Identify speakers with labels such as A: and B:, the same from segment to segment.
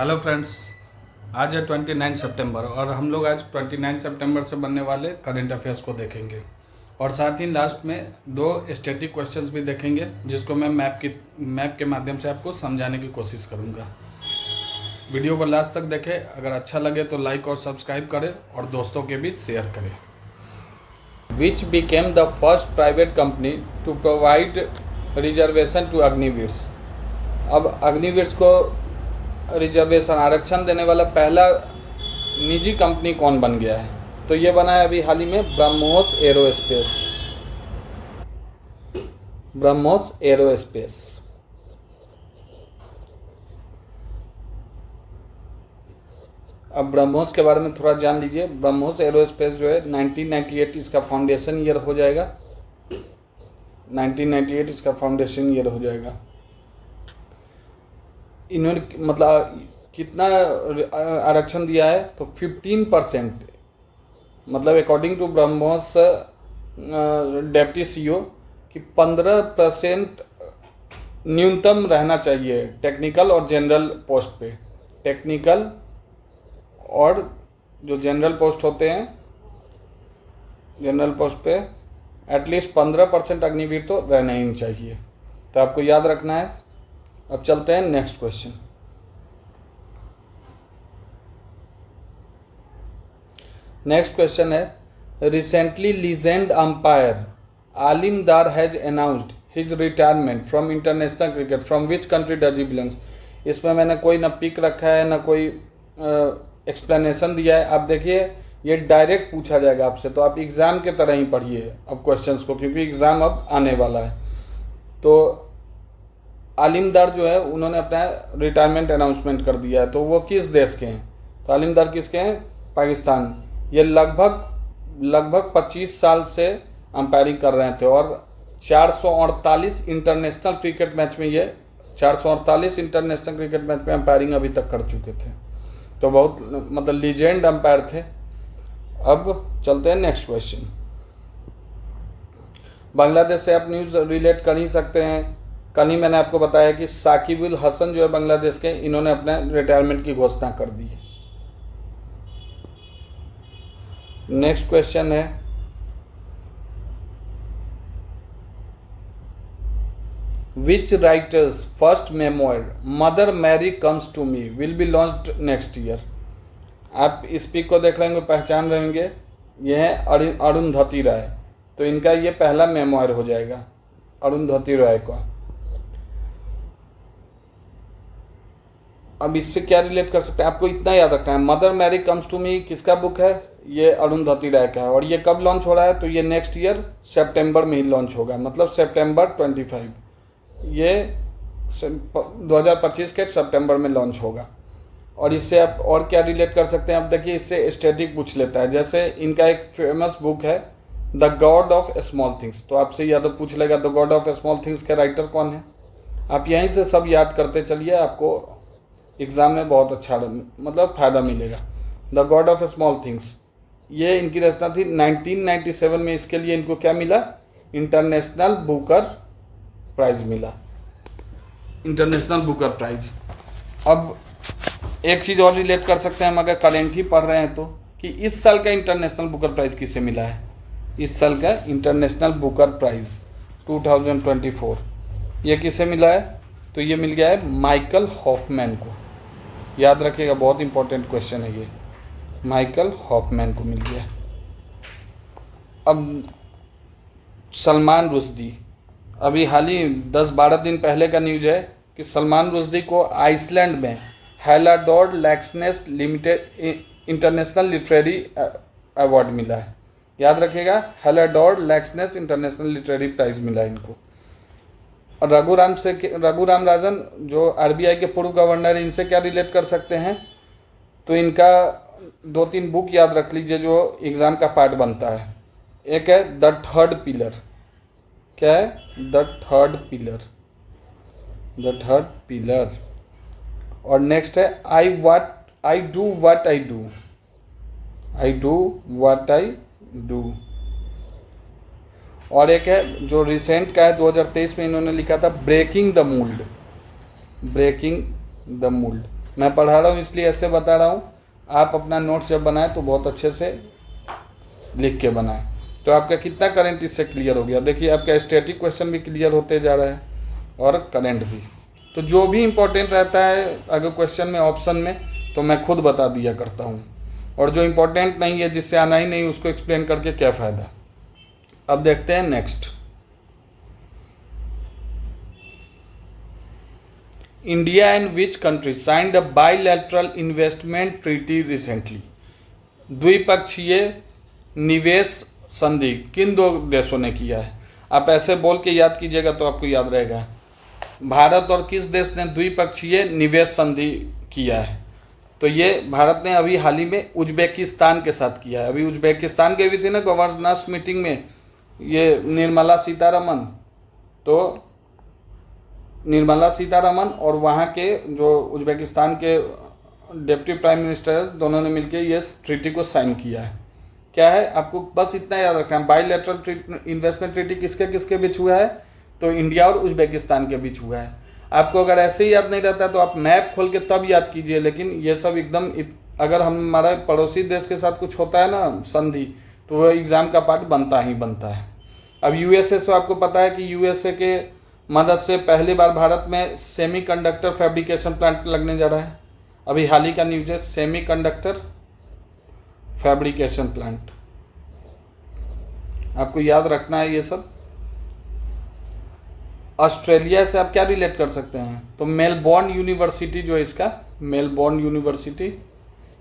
A: Hello friends, आज है 29 सितंबर और हम लोग आज 29 सितंबर से बनने वाले करंट अफेयर्स को देखेंगे और साथ ही लास्ट में दो स्टैटिक क्वेश्चंस भी देखेंगे जिसको मैं मैप के माध्यम से आपको समझाने की कोशिश करूंगा। वीडियो को लास्ट तक देखें। अगर अच्छा लगे तो लाइक और सब्सक्राइब करें और दोस्तों के बीच शेयर करें। Which became the first private company to provide reservation to Agniveers. अब अग्निवीर्स को रिजर्वेशन आरक्षण देने वाला पहला निजी कंपनी कौन बन गया है? तो ये बना है अभी हाल ही में ब्रह्मोस एरोस्पेस। अब ब्रह्मोस के बारे में थोड़ा जान लीजिए। ब्रह्मोस एरोस्पेस जो है 1998 इसका फाउंडेशन ईयर हो जाएगा। 1998 इसका फाउंडेशन ईयर हो जाएगा। इन्होंने मतलब कितना आरक्षण दिया है? तो 15%, मतलब according to BrahMos deputy CEO कि 15% न्यूनतम रहना चाहिए टेक्निकल और जनरल पोस्ट पे। टेक्निकल और जो जनरल पोस्ट होते हैं, जनरल पोस्ट पे एटलीस्ट 15% अग्निवीर तो रहना ही चाहिए। तो आपको याद रखना है। अब चलते हैं नेक्स्ट क्वेश्चन। नेक्स्ट क्वेश्चन है, रिसेंटली लीजेंड अंपायर आलिम दार has announced his retirement from international cricket, from which country does he belongs. इसमें मैंने कोई ना पिक रखा है ना कोई एक्सप्लेनेशन दिया है। आप देखिए, ये डायरेक्ट पूछा जाएगा आपसे, तो आप एग्ज़ाम के तरह ही पढ़िए अब क्वेश्चंस को, क्योंकि एग्ज़ाम अब आने वाला है। तो आलिम दार जो है उन्होंने अपना रिटायरमेंट अनाउंसमेंट कर दिया है। तो वो किस देश के हैं? तो आलिम दार किसके हैं? पाकिस्तान। ये लगभग 25 साल से अंपायरिंग कर रहे थे और 448 इंटरनेशनल क्रिकेट मैच में ये 448 इंटरनेशनल क्रिकेट मैच में अंपायरिंग अभी तक कर चुके थे। तो बहुत मतलब लीजेंड अंपायर थे। अब चलते हैं नेक्स्ट क्वेश्चन। बांग्लादेश से आप न्यूज़ रिलेट कर ही सकते हैं। कल ही मैंने आपको बताया कि साकिब उल हसन जो है बांग्लादेश के, इन्होंने अपने रिटायरमेंट की घोषणा कर दी है। नेक्स्ट क्वेश्चन है, which writer's first memoir Mother Mary comes to Me will be launched next year. आप इस पिक को देख लेंगे, पहचान रहेंगे, यह है अरुंधति राय। तो इनका ये पहला मेमोयर हो जाएगा, अरुंधति राय का। अब इससे क्या रिलेट कर सकते हैं? आपको इतना याद रखना है, Mother Mary comes to me किसका बुक है? ये अरुंधति राय का है। और ये कब लॉन्च हो रहा है? तो ये नेक्स्ट ईयर सितंबर में ही लॉन्च होगा, मतलब सितंबर 25। ये 2025 के सितंबर में लॉन्च होगा। और इससे आप और क्या रिलेट कर सकते हैं? आप देखिए, इससे स्टैटिक पूछ लेता है। जैसे इनका एक फेमस बुक है the God of small things, तो आपसे या तो पूछ लेगा the God of small things के राइटर कौन है। आप यहीं से सब याद करते चलिए, आपको एग्ज़ाम में बहुत अच्छा मतलब फ़ायदा मिलेगा। The God of small things, ये इनकी रचना थी 1997 में। इसके लिए इनको क्या मिला? इंटरनेशनल बुकर प्राइज़ मिला, इंटरनेशनल बुकर प्राइज़। अब एक चीज़ और रिलेट कर सकते हैं हम अगर करेंट ही पढ़ रहे हैं तो, कि इस साल का इंटरनेशनल बुकर प्राइज़ किसे मिला है? इस साल का इंटरनेशनल बुकर प्राइज़ 2024 ये किसे मिला है? तो ये मिल गया है माइकल हॉफमैन को। याद रखिएगा, बहुत इंपॉर्टेंट क्वेश्चन है ये। माइकल हॉफमैन को मिल गया। अब सलमान रुश्दी, अभी हाल ही 10-12 दिन पहले का न्यूज़ है कि सलमान रुश्दी को आइसलैंड में हेलाडोर लैक्सनेस लिमिटेड इंटरनेशनल लिटरेरी अवार्ड मिला है। याद रखिएगा, हेलाडोर लैक्सनेस इंटरनेशनल लिटरेरी प्राइज़ मिला है इनको। और रघुराम राजन जो आरबीआई के पूर्व गवर्नर, इनसे क्या रिलेट कर सकते हैं? तो इनका 2-3 बुक याद रख लीजिए जो एग्ज़ाम का पार्ट बनता है। एक है द थर्ड पिलर। क्या है? The third pillar. और नेक्स्ट है I do what I do. और एक है जो रिसेंट का है, 2023 में इन्होंने लिखा था ब्रेकिंग द मोल्ड। मैं पढ़ा रहा हूँ इसलिए ऐसे बता रहा हूँ। आप अपना नोट्स जब बनाएं तो बहुत अच्छे से लिख के बनाएं। तो आपका कितना करंट इससे क्लियर हो गया। देखिए आपका स्टैटिक क्वेश्चन भी क्लियर होते जा रहा है और करंट भी। तो जो भी इम्पोर्टेंट रहता है अगर क्वेश्चन में ऑप्शन में तो मैं खुद बता दिया करता हूँ, और जो इम्पोर्टेंट नहीं है जिससे आना ही नहीं उसको एक्सप्लेन करके क्या फ़ायदा। अब देखते हैं next. India and which country signed a bilateral investment treaty recently. द्विपक्षीय निवेश संधि किन दो देशों ने किया है। आप ऐसे बोल के याद कीजिएगा तो आपको याद रहेगा। भारत और किस देश ने द्विपक्षीय निवेश संधि किया है। तो ये भारत ने अभी हाल ही में उज्बेकिस्तान के साथ किया है। अभी उज्बेकिस्तान गई हुई थी ना गवर्नर्स मीटिंग में ये निर्मला सीतारमन। तो निर्मला सीतारमन और वहाँ के जो उज्बेकिस्तान के डिप्टी प्राइम मिनिस्टर दोनों ने मिलकर ये ट्रीटी को साइन किया है। क्या है आपको बस इतना याद रखना है, बाइलैटरल इन्वेस्टमेंट ट्रीटी किसके किसके बीच हुआ है, तो इंडिया और उज्बेकिस्तान के बीच हुआ है। आपको अगर ऐसे ही याद नहीं रहता तो आप मैप खोल के तब याद कीजिए, लेकिन ये सब एकदम अगर हमारा पड़ोसी देश के साथ कुछ होता है ना संधि तो वो एग्ज़ाम का पार्ट बनता ही बनता है। अब यूएसए से आपको पता है कि यूएसए के मदद से पहली बार भारत में सेमीकंडक्टर फैब्रिकेशन प्लांट लगने जा रहा है। अभी हाल ही का न्यूज़ है, सेमीकंडक्टर फैब्रिकेशन प्लांट। आपको याद रखना है ये सब। ऑस्ट्रेलिया से आप क्या रिलेट कर सकते हैं, तो मेलबोर्न यूनिवर्सिटी जो है इसका, मेलबोर्न यूनिवर्सिटी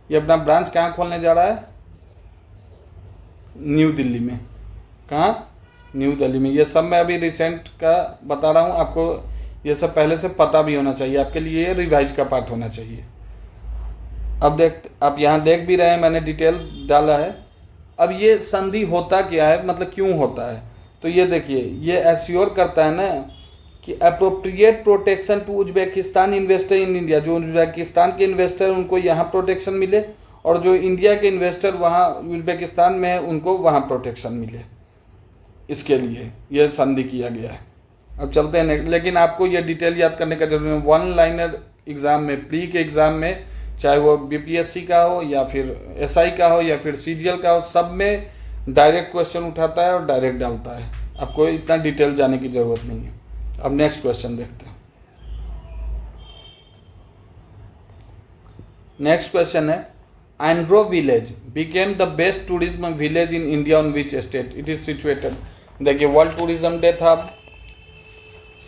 A: ये अपना ब्रांच कहाँ खोलने जा रहा है, न्यू दिल्ली में। कहाँ, न्यू दिल्ली में। ये सब मैं अभी रिसेंट का बता रहा हूँ, आपको ये सब पहले से पता भी होना चाहिए, आपके लिए ये रिवाइज का पार्ट होना चाहिए। अब आप यहाँ देख भी रहे हैं मैंने डिटेल डाला है। अब ये संधि होता क्या है, मतलब क्यों होता है, तो ये देखिए ये एश्योर करता है ना कि appropriate protection to Uzbekistan investor in India. जो उज्बेकिस्तान के इन्वेस्टर उनको यहाँ प्रोटेक्शन मिले और जो इंडिया के इन्वेस्टर वहाँ उज्बेकिस्तान में है उनको वहाँ प्रोटेक्शन मिले। इसके लिए यह संधि किया गया है। अब चलते हैं, लेकिन आपको ये डिटेल याद करने का जरूरी है। वन लाइनर एग्ज़ाम में, प्री के एग्ज़ाम में, चाहे वो बीपीएससी का हो या फिर एसआई का हो या फिर सीजीएल का हो, सब में डायरेक्ट क्वेश्चन उठाता है और डायरेक्ट डालता है। आपको इतना डिटेल जाने की ज़रूरत नहीं है। अब नेक्स्ट क्वेश्चन देखते हैं। नेक्स्ट क्वेश्चन है, Andro village became the best tourism village in India on which state it is situated. देखिए वर्ल्ड टूरिज्म डे था,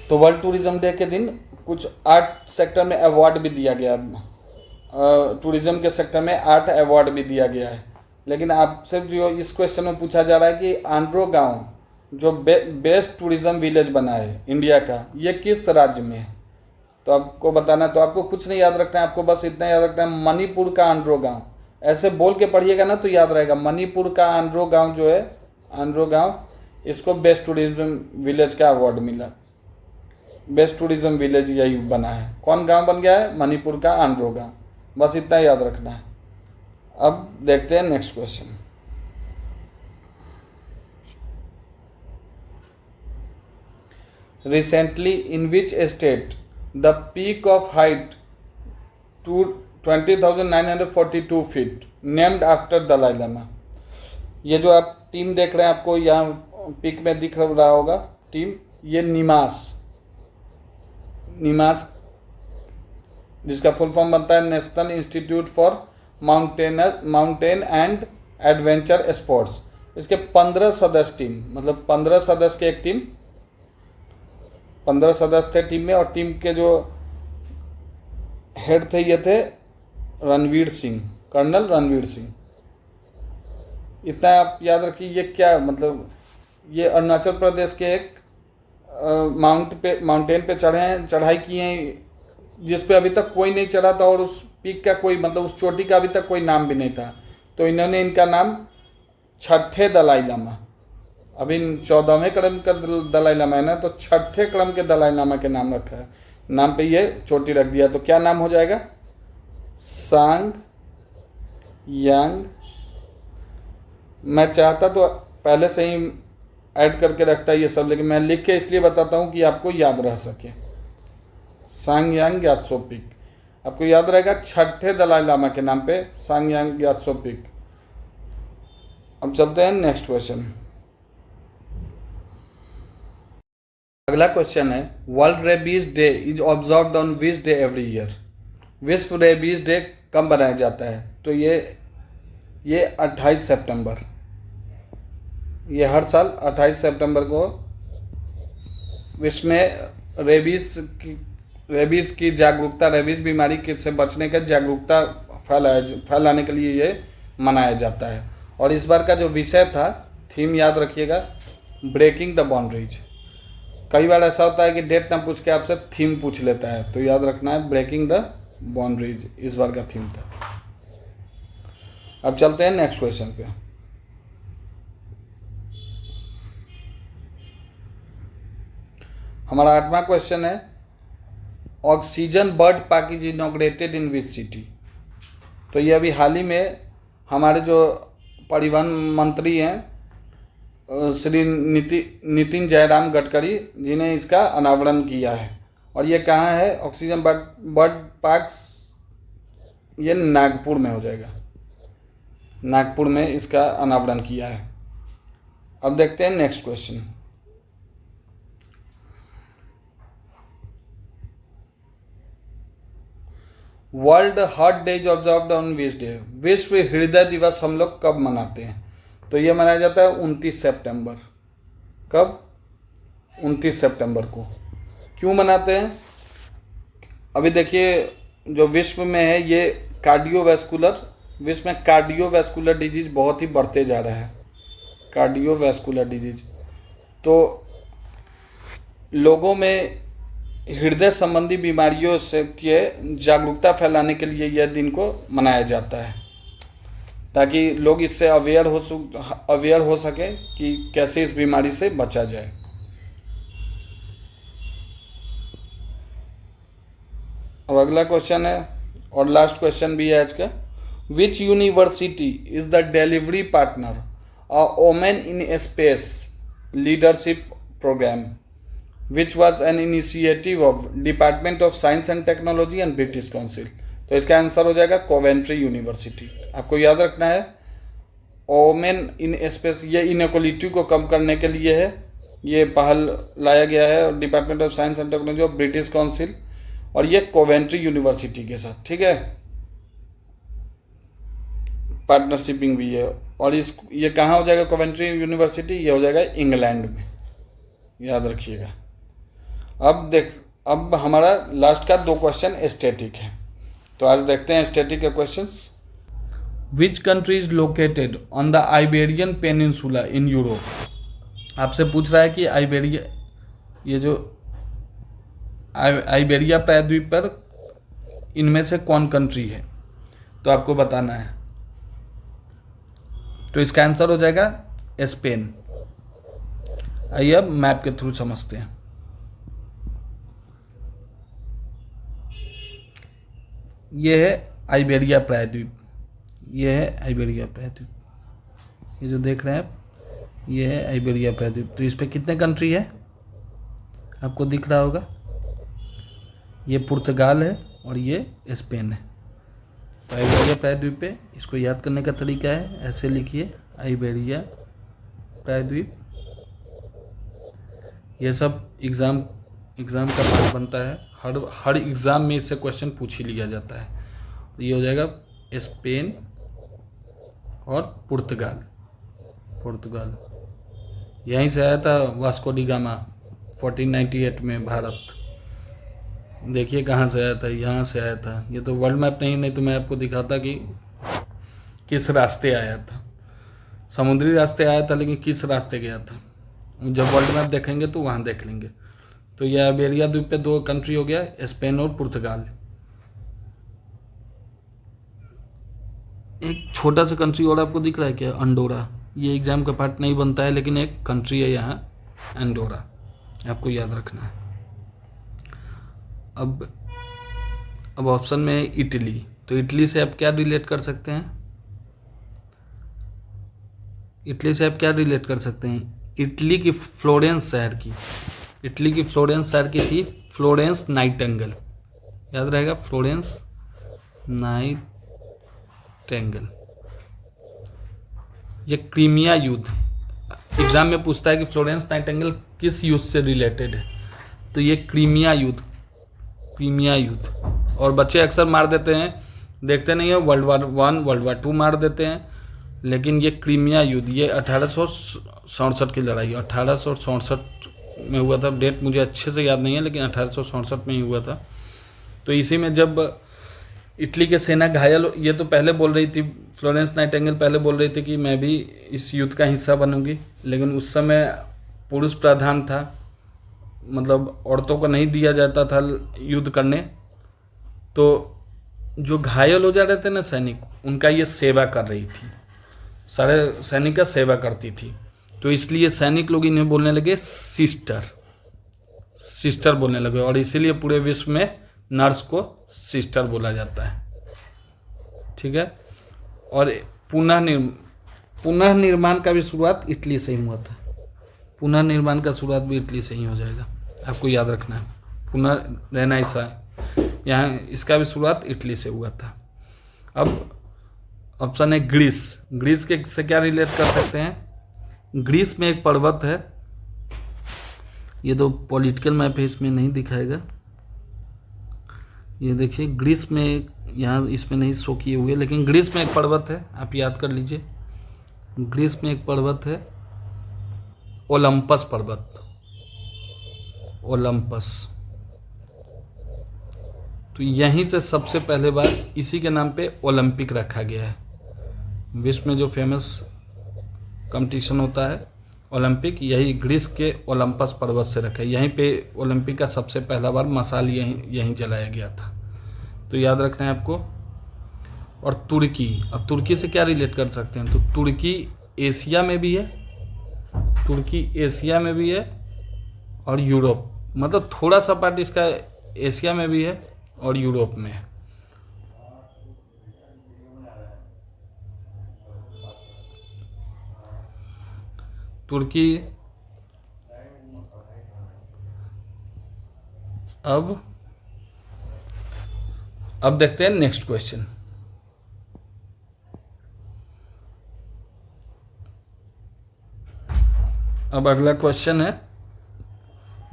A: तो वर्ल्ड टूरिज्म डे के दिन कुछ 8 सेक्टर में अवार्ड भी दिया गया। टूरिज्म के सेक्टर में 8 अवार्ड भी दिया गया है। लेकिन आपसे जो इस क्वेश्चन में पूछा जा रहा है कि आंध्रो गांव जो बेस्ट टूरिज्म विलेज बना है इंडिया का, ये किस राज्य में है, तो आपको बताना। तो आपको कुछ नहीं याद रखना है, आपको बस इतना याद रखना है, मणिपुर का आंध्रो गांव। ऐसे बोल के पढ़िएगा ना तो याद रहेगा। मणिपुर का आंध्रो गांव जो है, आंध्रो गांव, इसको बेस्ट टूरिज्म विलेज का अवार्ड मिला। बेस्ट टूरिज्म विलेज यही बना है। कौन गांव बन गया है, मणिपुर का आंध्रो गांव। बस इतना याद रखना है। अब देखते हैं next question. Recently, in which state the peak of height to 20,942 feet named after Dalai Lama। ये जो आप टीम देख रहे हैं, आपको यहाँ पिक में दिख रहा होगा टीम, ये निमास जिसका फुल फॉर्म बनता है national institute for mountain and adventure sports. इसके 15 सदस्य टीम, मतलब 15 सदस्य की एक टीम, 15 सदस्य थे टीम में। और टीम के जो हेड थे ये थे रणवीर सिंह, कर्नल रणवीर सिंह। इतना आप याद रखिए। ये क्या मतलब, ये अरुणाचल प्रदेश के एक माउंटेन पे चढ़े हैं, चढ़ाई की हैं, जिस पे अभी तक कोई नहीं चढ़ा था और उस पीक का कोई, मतलब उस चोटी का अभी तक कोई नाम भी नहीं था। तो इन्होंने इनका नाम छठे दलाई लामा, अभी 14वें क्रम का दलाई लामा है ना, तो छठे क्रम के दलाई लामा के नाम रखा है, नाम पे ये चोटी रख दिया। तो क्या नाम हो जाएगा, सांग यांग। मैं चाहता तो पहले से ही ऐड करके रखता ये सब, लेकिन मैं लिख के इसलिए बताता हूँ कि आपको याद रह सके। सांग यांग ग्यात्सो पीक। आपको याद रहेगा छठे दलाई लामा के नाम पे, सांग्यांग ग्यात्सो पिक। अब चलते हैं नेक्स्ट क्वेश्चन। अगला क्वेश्चन है, world rabies day is observed on which day every year. विश्व रेबीज डे कब मनाया जाता है? तो ये 28 सितंबर, ये हर साल 28 सितंबर को विश्व में रेबीज की जागरूकता, रेबीज बीमारी से बचने का जागरूकता फैलाने के लिए ये मनाया जाता है। और इस बार का जो विषय था, थीम याद रखिएगा, ब्रेकिंग द बाउंड्रीज। कई बार ऐसा होता है कि डेट ना पूछ के आपसे थीम पूछ लेता है, तो याद रखना है ब्रेकिंग द बाउंड्रीज इस बार का थीम था। अब चलते हैं नेक्स्ट क्वेश्चन पे। हमारा 8वां क्वेश्चन है, oxygen bird park is inaugurated in which city. तो ये अभी हाल ही में हमारे जो परिवहन मंत्री हैं श्री नितिन जयराम गडकरी जी ने इसका अनावरण किया है। और ये कहाँ है? ऑक्सीजन बर्ड पार्क, ये नागपुर में हो जाएगा। नागपुर में इसका अनावरण किया है। अब देखते हैं next question. World heart day is observed on which day. विश्व हृदय दिवस हम लोग कब मनाते हैं? तो ये मनाया जाता है 29 सितंबर। कब? 29 सितंबर को। क्यों मनाते हैं? अभी देखिए, जो विश्व में है ये विश्व में कार्डियोवैस्कुलर डिजीज बहुत ही बढ़ते जा रहा है। कार्डियोवैस्कुलर डिजीज, तो लोगों में हृदय संबंधी बीमारियों से के जागरूकता फैलाने के लिए यह दिन को मनाया जाता है, ताकि लोग इससे अवेयर हो सके कि कैसे इस बीमारी से बचा जाए। अब अगला क्वेश्चन है और लास्ट क्वेश्चन भी है आज का। Which university is the delivery partner a women in space leadership programme which was an initiative of department of science and technology and British Council. तो इसका आंसर हो जाएगा कोवेंट्री यूनिवर्सिटी। आपको याद रखना है, वोमेन इन स्पेस, ये inequality को कम करने के लिए है, ये पहल लाया गया है department of science and technology of British council, और ये कोवेंट्री यूनिवर्सिटी के साथ, ठीक है, पार्टनरशिपिंग भी है। और ये कहाँ हो जाएगा कोवेंट्री यूनिवर्सिटी? ये हो जाएगा इंग्लैंड में, याद रखिएगा। अब हमारा लास्ट का 2 क्वेश्चन स्टैटिक है, तो आज देखते हैं स्टैटिक के questions. Which country is located on the Iberian peninsula in Europe. आपसे पूछ रहा है कि आइबेरिया, ये जो आइबेरिया प्रायद्वीप पर इनमें से कौन कंट्री है, तो आपको बताना है। तो इसका आंसर हो जाएगा स्पेन। आइए अब मैप के थ्रू समझते हैं। ये है आइबेरिया प्रायद्वीप, ये है आइबेरिया प्रायद्वीप, ये जो देख रहे हैं आप, ये है आइबेरिया प्रायद्वीप। तो इस पे कितने कंट्री है आपको दिख रहा होगा? ये पुर्तगाल है और ये स्पेन है। तो आइबेरिया प्रायद्वीप पे, इसको याद करने का तरीका है, ऐसे लिखिए आइबेरिया प्रायद्वीप। ये सब एग्ज़ाम का पार्ट बनता है, हर एग्ज़ाम में इससे क्वेश्चन पूछ ही लिया जाता है। ये हो जाएगा स्पेन और पुर्तगाल। यहीं से आया था वास्को डी गामा 1498 में भारत। देखिए कहाँ से आया था, यहाँ से आया था। ये तो वर्ल्ड मैप नहीं तो मैं आपको दिखाता कि किस रास्ते आया था। समुद्री रास्ते आया था, लेकिन किस रास्ते गया था, जब वर्ल्ड मैप देखेंगे तो वहाँ देख लेंगे। तो यह आइबेरिया द्वीप पे 2 कंट्री हो गया, स्पेन और पुर्तगाल। एक छोटा सा कंट्री और आपको दिख रहा है क्या? अंडोरा। ये एग्जाम का पार्ट नहीं बनता है, लेकिन एक कंट्री है यहाँ, अंडोरा, आपको याद रखना है। अब ऑप्शन में है इटली। तो इटली से आप क्या रिलेट कर सकते हैं? इटली की फ्लोरेंस शहर की थी फ्लोरेंस नाइटिंगेल। याद रहेगा फ्लोरेंस नाइटेंगल, ये क्रीमिया युद्ध। एग्जाम में पूछता है कि फ्लोरेंस नाइटेंगल किस युद्ध से रिलेटेड है, तो ये क्रीमिया युद्ध, क्रीमिया युद्ध। और बच्चे अक्सर मार देते हैं, देखते नहीं है, वर्ल्ड वार 1 वर्ल्ड वार 2 मार देते हैं, लेकिन ये क्रीमिया युद्ध ये 1867 की लड़ाई 1867 में हुआ था। डेट मुझे अच्छे से याद नहीं है, लेकिन 1867 में ही हुआ था। तो इसी में जब इटली के सेना घायल, ये तो पहले बोल रही थी, फ्लोरेंस नाइटेंगल पहले बोल रही थी कि मैं भी इस युद्ध का हिस्सा बनूंगी, लेकिन उस समय पुरुष प्रधान था, मतलब औरतों को नहीं दिया जाता था युद्ध करने। तो जो घायल हो जा रहे थे ना सैनिक, उनका ये सेवा कर रही थी, सारे सैनिक का सेवा करती थी। तो इसलिए सैनिक लोग इन्हें बोलने लगे सिस्टर, सिस्टर बोलने लगे, और इसीलिए पूरे विश्व में नर्स को सिस्टर बोला जाता है। ठीक है। और पुनः निर्माण का भी शुरुआत इटली से ही हुआ था। पुनः निर्माण का शुरुआत भी इटली से ही हो जाएगा, आपको याद रखना है। पुनः रहना ऐसा है, यहाँ इसका भी शुरुआत इटली से हुआ था। अब ऑप्शन है ग्रीस। ग्रीस के से क्या रिलेट कर सकते हैं? ग्रीस में एक पर्वत है, ये तो पॉलिटिकल मैप है, इसमें नहीं दिखाएगा। ये देखिए ग्रीस में, यहाँ इसमें नहीं शो किए हुए, लेकिन ग्रीस में एक पर्वत है, आप याद कर लीजिए। ग्रीस में एक पर्वत है ओलंपस पर्वत, ओलंपस। तो यहीं से सबसे पहले बार इसी के नाम पे ओलंपिक रखा गया है। विश्व में जो फेमस कंपटीशन होता है ओलंपिक, यही ग्रीस के ओलंपस पर्वत से रखा है। यहीं पे ओलंपिक का सबसे पहला बार मशाल यहीं जलाया गया था, तो याद रखना है आपको। और तुर्की, अब तुर्की से क्या रिलेट कर सकते हैं? तो तुर्की एशिया में भी है, तुर्की एशिया में भी है और यूरोप, मतलब थोड़ा सा पार्ट इसका एशिया में भी है और यूरोप में है। तुर्की। अब देखते हैं नेक्स्ट क्वेश्चन। अब अगला क्वेश्चन है,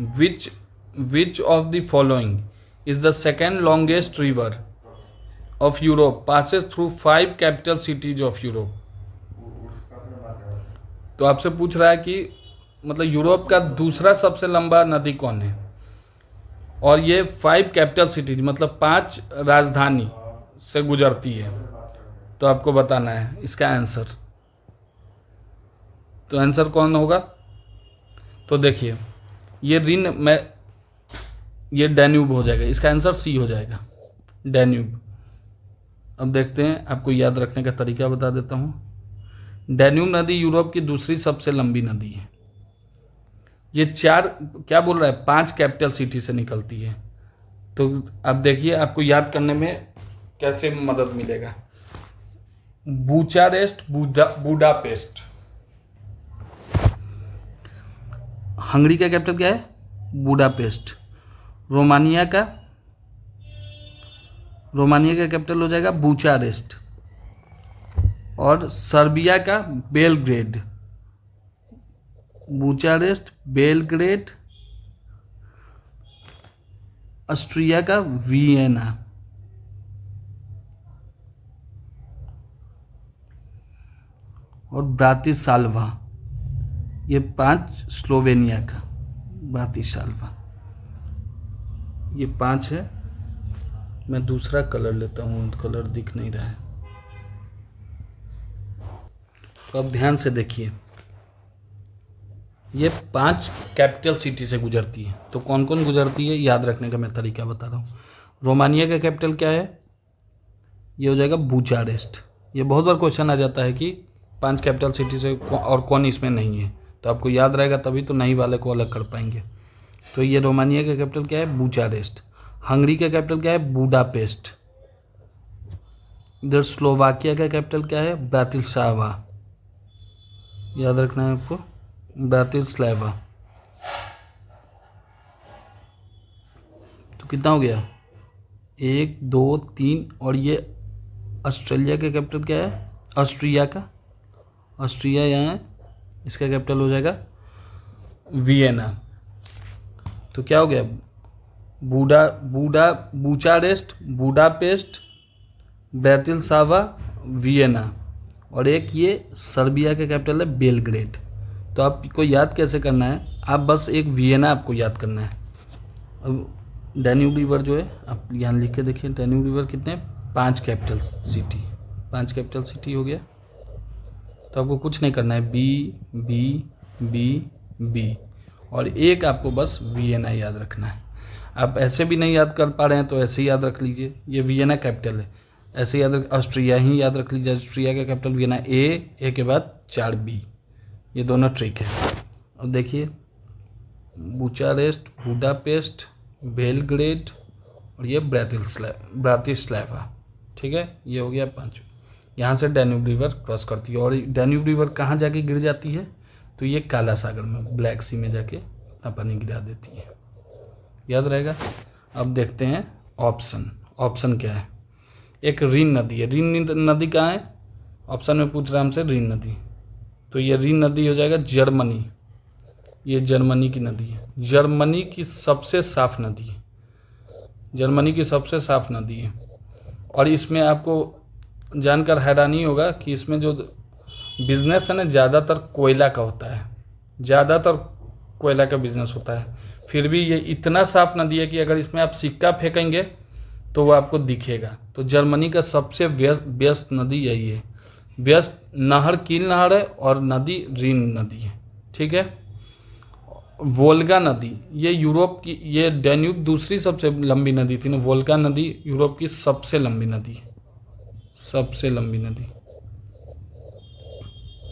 A: which of the following is the second longest river of Europe passes through 5 capital cities of Europe. तो आपसे पूछ रहा है कि मतलब यूरोप का दूसरा सबसे लंबा नदी कौन है, और ये 5 कैपिटल सिटीज मतलब 5 राजधानी से गुजरती है। तो आपको बताना है इसका आंसर। तो आंसर कौन होगा? तो देखिए ये रिन में, ये डैन्यूब हो जाएगा, इसका आंसर सी हो जाएगा, डैन्यूब। अब देखते हैं, आपको याद रखने का तरीका बता देता हूँ। डैन्यूब नदी यूरोप की दूसरी सबसे लंबी नदी है। ये 4 क्या बोल रहा है, 5 कैपिटल सिटी से निकलती है। तो अब देखिए आपको याद करने में कैसे मदद मिलेगा। Bucharest, Budapest. हंगरी का कैपिटल क्या है? बुडापेस्ट। रोमानिया का कैपिटल हो जाएगा बुचारेस्ट। और सर्बिया का बेलग्रेड, बुचारेस्ट, बेलग्रेड। ऑस्ट्रिया का वियना। और ब्रातिस्लावा, ये 5 स्लोवेनिया का, ब्रातिस्लावा। ये 5 है। मैं दूसरा कलर लेता हूँ, कलर दिख नहीं रहा है। तो अब ध्यान से देखिए, ये 5 कैपिटल सिटी से गुजरती है। तो कौन कौन गुजरती है याद रखने का मैं तरीका बता रहा हूँ। रोमानिया का कैपिटल क्या है? ये हो जाएगा बुचारेस्ट। ये बहुत बार क्वेश्चन आ जाता है कि 5 कैपिटल सिटी से और कौन इसमें नहीं है, तो आपको याद रहेगा, तभी तो नहीं वाले को अलग कर पाएंगे। तो ये रोमानिया का कैपिटल क्या है? बुचारेस्ट। हंगरी का कैपिटल क्या है? बुडापेस्ट। इधर स्लोवाकिया का कैपिटल क्या है? ब्रातिस्लावा। याद रखना है आपको, ब्रातिस्लावा। तो कितना हो गया? 1 2 3 और ये ऑस्ट्रेलिया का कैपिटल क्या है? ऑस्ट्रिया का, ऑस्ट्रिया यहाँ है, इसका कैपिटल हो जाएगा वियना। तो क्या हो गया? Bucharest, Budapest, Bratislava, Vienna. और एक ये सर्बिया का कैपिटल है बेलग्रेड। तो आपको याद कैसे करना है? आप बस एक वियना आपको याद करना है। अब डैन्यूब रिवर जो है, आप यहाँ लिख के देखिए, डैन्यूब रिवर कितने? 5 कैपिटल सिटी, 5 कैपिटल सिटी हो गया। तो आपको कुछ नहीं करना है, बी बी बी बी, और एक आपको बस वियना याद रखना है। आप ऐसे भी नहीं याद कर पा रहे हैं तो ऐसे ही याद रख लीजिए, ये वियना कैपिटल है, ऐसे याद रख। ऑस्ट्रिया ही याद रख लीजिए, ऑस्ट्रिया का कैपिटल वियना, ए के बाद 4 बी, ये दोनों ट्रिक है। अब देखिए, बुचारेस्ट, बुडापेस्ट, बेलग्रेड और ये ब्रातिस्लावा, ठीक है, ये हो गया 5। यहाँ से डैन्यूब रिवर क्रॉस करती है, और डैन्यूब रिवर कहाँ जाके गिर जाती है? तो ये काला सागर में, ब्लैक सी में जाके अपना पानी गिरा देती है, याद रहेगा। अब देखते हैं ऑप्शन, ऑप्शन क्या है? एक रीन नदी है, रीन नदी कहाँ है? ऑप्शन में पूछ रहा है हमसे रीन नदी, तो ये रीन नदी हो जाएगा जर्मनी, ये जर्मनी की नदी है, जर्मनी की सबसे साफ नदी है, जर्मनी की सबसे साफ नदी है। और इसमें आपको जानकर हैरानी होगा कि इसमें जो बिजनेस है ना, ज़्यादातर कोयला का होता है, ज़्यादातर कोयला का बिजनेस होता है। फिर भी ये इतना साफ नदी है कि अगर इसमें आप सिक्का फेंकेंगे तो वो आपको दिखेगा। तो जर्मनी का सबसे व्यस्त नदी यही है। व्यस्त नहर कील नहर है और नदी रीन नदी है, ठीक है। वोल्गा नदी, ये यूरोप की, ये डैन्यूब दूसरी सबसे लंबी नदी थी ना, वोल्गा नदी यूरोप की सबसे लंबी नदी है, सबसे लंबी नदी।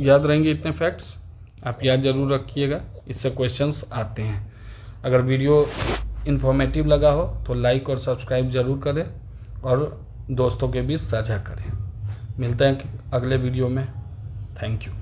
A: याद रहेंगे इतने फैक्ट्स, आप याद जरूर रखिएगा, इससे क्वेश्चंस आते हैं। अगर वीडियो इन्फॉर्मेटिव लगा हो तो लाइक और सब्सक्राइब ज़रूर करें और दोस्तों के बीच साझा करें। मिलते हैं अगले वीडियो में। Thank you.